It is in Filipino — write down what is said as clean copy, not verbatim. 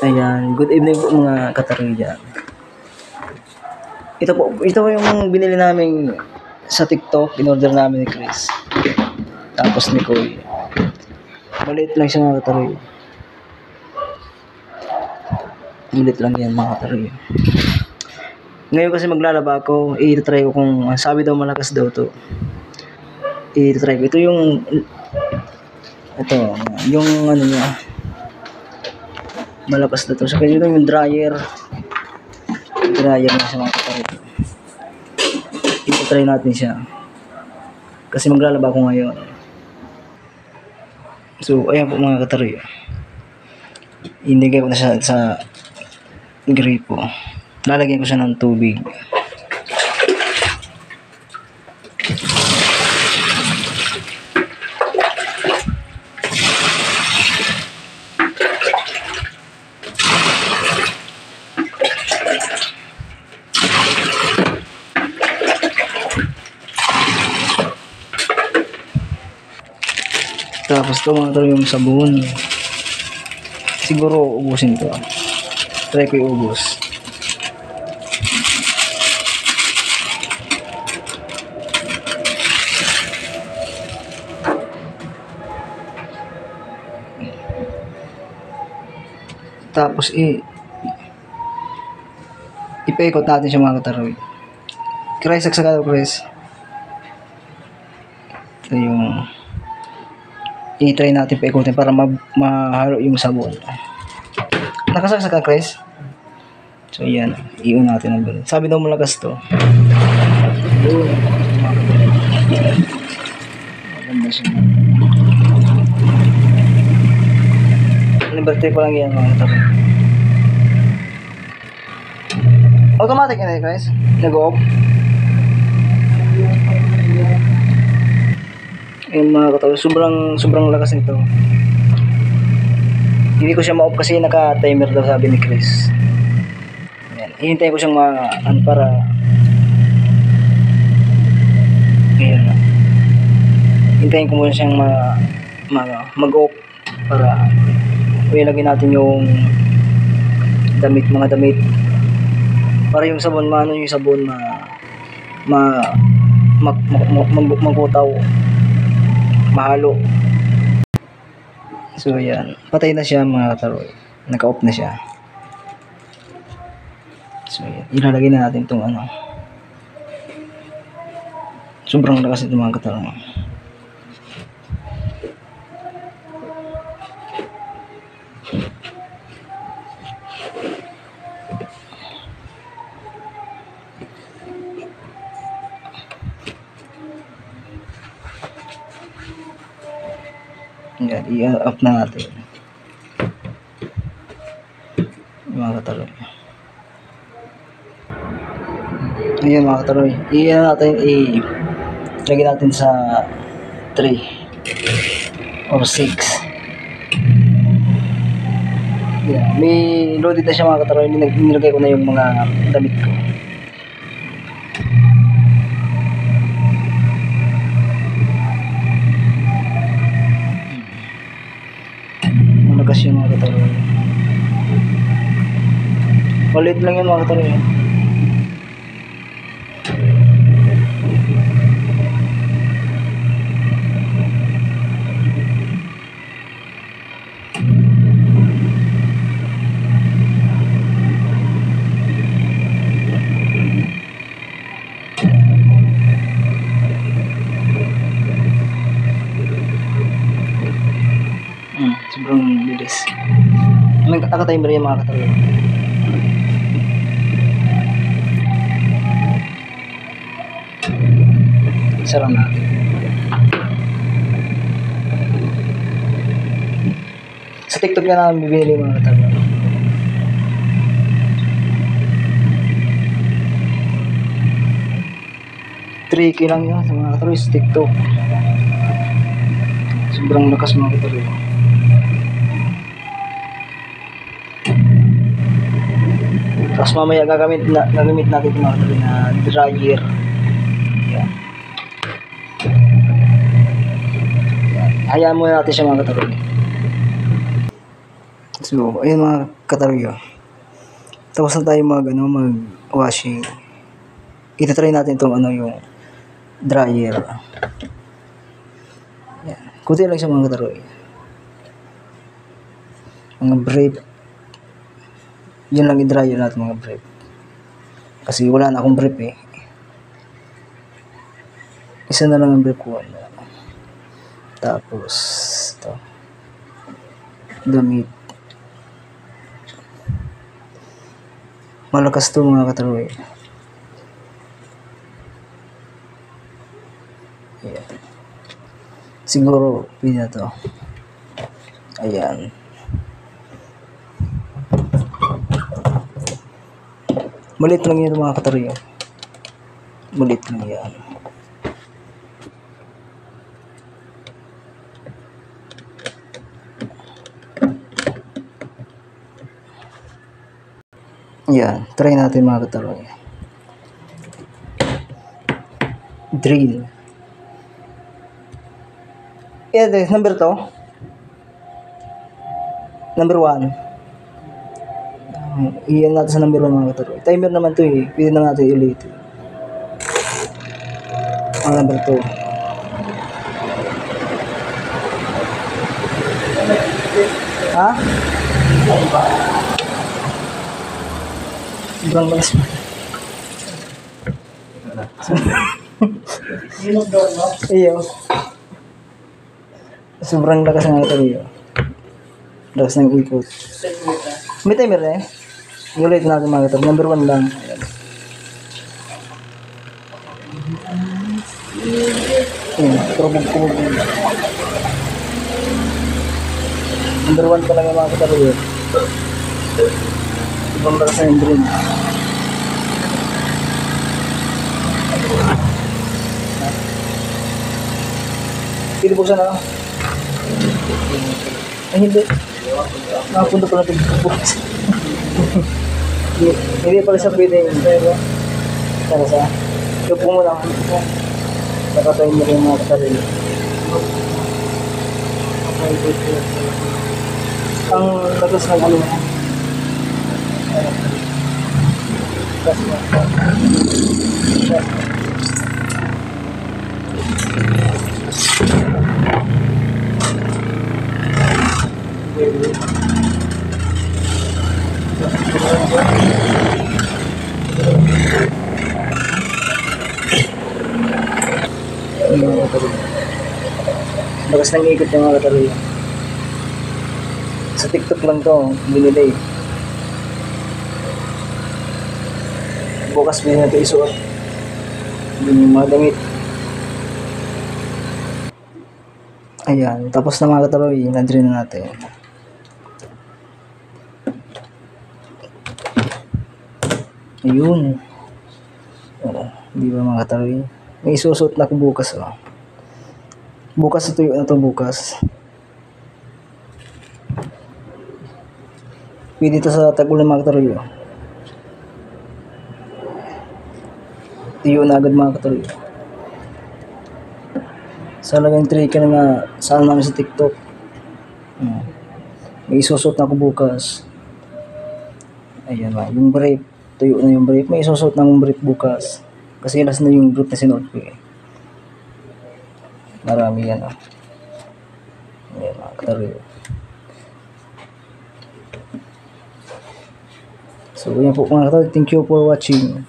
Ayan, good evening po mga kataruya. Ito po yung binili namin sa TikTok, in-order namin ni Chris. Tapos ni Koy. Maliit lang siya mga kataruya. Maliit lang yan mga kataruya. Ngayon kasi maglalaba ako, i-try ko kung sabi daw malakas daw to. I-try ko. Ito yung ano niya. Malakas na to. Saka yun yung dryer. Dryer na siya mga kataruya. I-try natin siya. Kasi maglalaba ako ngayon. So, ayan po mga kataruya. Inigay ko na siya sa gripo. Lalagyan ko siya ng tubig. Tapos ito mga kataruya yung sabon. Siguro ubusin to. Try ko i-ubos. Tapos ipaikot natin siya mga kataruya. Chris, saksaka daw Chris. Ito yung i-try natin paikutin para mahalo yung sabon. Nakasaksak ka Chris? So yan, i-on natin ang balon. Sabi daw malakas to. Maganda siya. Number 3 pa lang yan mga kataruya. Automatic na yun Chris? Nag-off? Yung mga kataruya, sobrang lakas nito. Hindi ko siya ma-off kasi naka-timer daw sabi ni Chris. Ayan, hihintayin ko siyang para ayan na. Hintayin ko muna siyang mag-off para ilagay natin yung mga damit. Para yung sabon, yung sabon magkutaw. Mahalo. So ayan, patay na siya mga kataruya. Naka-off na siya. So ayan, ilalagay na natin itong sobrang lakas ito mga kataruya. Yan, i-up na natin mga kataruya. Ayan mga kataruya, ilagay natin sa 3 or 6. Yan, may loaded na siya mga kataruya. Nilagay ko na yung mga damit ko. Malakas yung mga kataruya. Maliit lang yung mga kataruya. Sobrang bilis. Naka-timer yung mga kataruya. Sarap natin. Sa TikTok na namin bibili mga kataruya. $3K lang yun sa mga kataruya sa TikTok. Sobrang lakas mga kataruya. Tapos mamaya gagamit natin mga kataruya na dryer. Yan. Hayaan muna natin siya mga kataruya. So, ayun mga kataryo. Tapos na tayo mag washing. Itatry natin itong yung dryer. Yan. Kunti lang siya mga kataryo. Mga brief. Yun lang i-dryer natin mga brief. Kasi wala na akong brief eh. Isa na lang ang brief ko. Tapos, ito. Damit. Malakas to mga kataryo. Ayan. Siguro, pwede na to. Ayan. Malit lang yun mga kataryo. Malit lang yan. Yan. Try natin mga kataryo. Drill. Yan, number to. Number 1. Iyan natin sa number 1 mga kataryo. Timer naman to eh. Pwede na natin ulit. Ang number 2. Ha? Sobrang lakas. Iyo. Sobrang lakas ng kataryo. Lakas ng ikot. May timer eh. Ulit natin mga kataryo. Number 1 lang. Ayan. Kurubog. Number 1 pa lang yung mga kataryo. Ibang lakas ng drill. Pili buksan na lang. Ay hindi. Nakapunta pala tig-buksan. Hindi pala siya pwede yun. Para sa yupo mo lang. Nakatayin mo rin yung mga kataryo. Ang lakas ng ano. Lakas ng ikot yung mga kataryo. Sa TikTok lang to, binili. Bukas bilhin na ito isuot. Hindi yung mga damit. Ayan, tapos na mga kataryo, na-drain na natin. Ayun. Di ba mga kataryo? May isusot na ako bukas. Bukas ito na ito bukas. Pwede ito sa tag-ulan mga kataryo. Tiyo na agad mga kataryo. Sa lagang trick na nga saan namin sa TikTok. May isusot na ako bukas. Ayan ba, yung brief. Tuyo na yung brief. May isusot na yung brief bukas. Kasi last na yung brief na sinuot ko eh. Marami yan Ayan mga kataryo. So yan po mga kataryo. Thank you for watching.